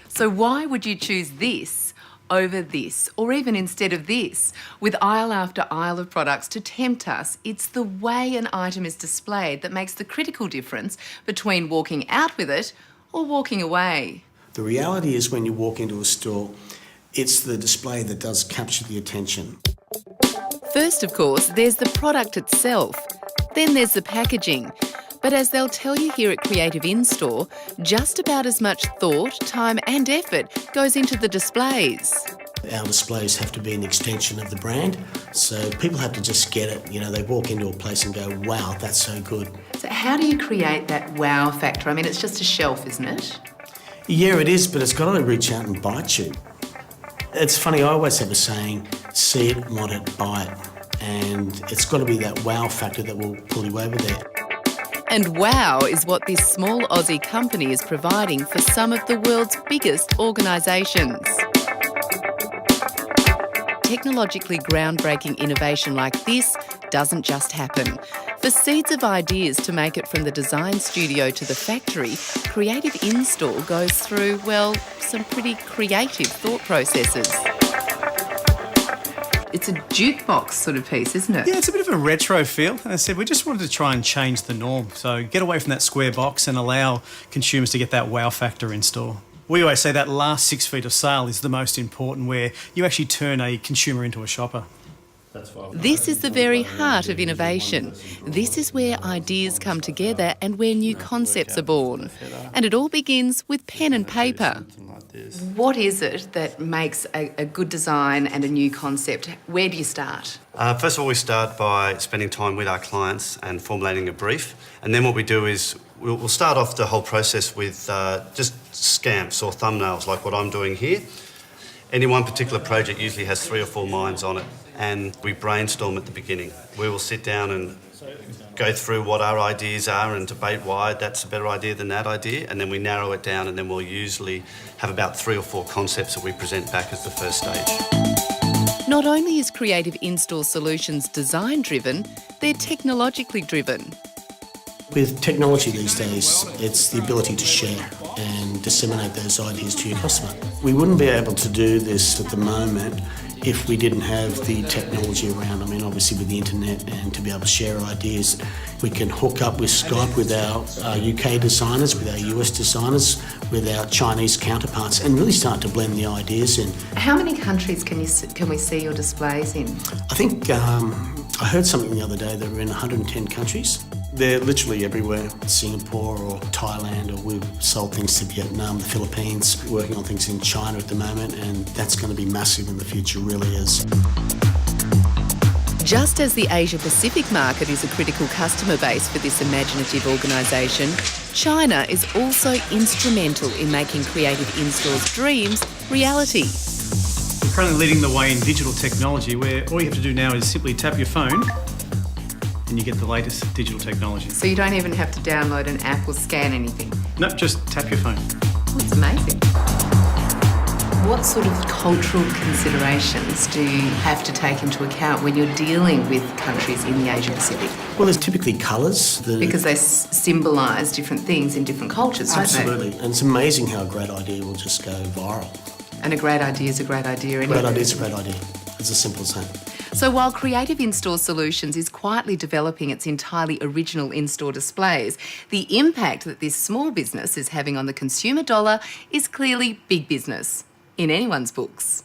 So why would you choose this over this, or even instead of this? With aisle after aisle of products to tempt us, it's the way an item is displayed that makes the critical difference between walking out with it or walking away. The reality is when you walk into a store, it's the display that does capture the attention. First, of course, there's the product itself. Then there's the packaging. But as they'll tell you here at Creative In-Store, just about as much thought, time and effort goes into the displays. Our displays have to be an extension of the brand, so people have to just get it. You know, they walk into a place and go, wow, that's so good. So how do you create that wow factor? I mean, it's just a shelf, isn't it? Yeah, it is, but it's got to reach out and bite you. It's funny, I always have a saying, see it, want it, buy it. And it's got to be that wow factor that will pull you over there. And wow is what this small Aussie company is providing for some of the world's biggest organisations. Technologically groundbreaking innovation like this doesn't just happen. For seeds of ideas to make it from the design studio to the factory, Creative In-Store goes through, well, some pretty creative thought processes. It's a jukebox sort of piece, isn't it? Yeah, it's a bit of a retro feel. As I said, we just wanted to try and change the norm. So get away from that square box and allow consumers to get that wow factor in store. We always say that last 6 feet of sale is the most important, where you actually turn a consumer into a shopper. This is the very heart of innovation. This is where ideas come together and where new concepts are born. And it all begins with pen and paper. What is it that makes a good design and a new concept? Where do you start? First of all, we start by spending time with our clients and formulating a brief. And then what we do is we'll start off the whole process with just scamps or thumbnails, like what I'm doing here. Any one particular project usually has 3 or 4 minds on it, and we brainstorm at the beginning. We will sit down and go through what our ideas are and debate why that's a better idea than that idea, and then we narrow it down, and then we'll usually have about 3 or 4 concepts that we present back as the first stage. Not only is Creative In-Store Solutions design-driven, they're technologically driven. With technology these days, it's the ability to share and disseminate those ideas to your customer. We wouldn't be able to do this at the moment if we didn't have the technology around. I mean, obviously with the internet, and to be able to share ideas, we can hook up with Skype with our UK designers, with our US designers, with our Chinese counterparts, and really start to blend the ideas in. How many countries can we see your displays in? I think I heard something the other day that we're in 110 countries. They're literally everywhere, Singapore or Thailand, or we've sold things to Vietnam, the Philippines, working on things in China at the moment, and that's going to be massive in the future, really is. Just as the Asia-Pacific market is a critical customer base for this imaginative organisation, China is also instrumental in making Creative In-Store's dreams reality. We're currently leading the way in digital technology, where all you have to do now is simply tap your phone and you get the latest digital technology. So you don't even have to download an app or scan anything? No, just tap your phone. Oh, it's amazing. What sort of cultural considerations do you have to take into account when you're dealing with countries in the Asia-Pacific? Well, there's typically colours. Because they symbolise different things in different cultures, don't they? Absolutely. And it's amazing how a great idea will just go viral. And a great idea is a great idea anyway. Great idea is a great idea. It's as simple as that. So while Creative In-Store Solutions is quietly developing its entirely original in-store displays, the impact that this small business is having on the consumer dollar is clearly big business in anyone's books.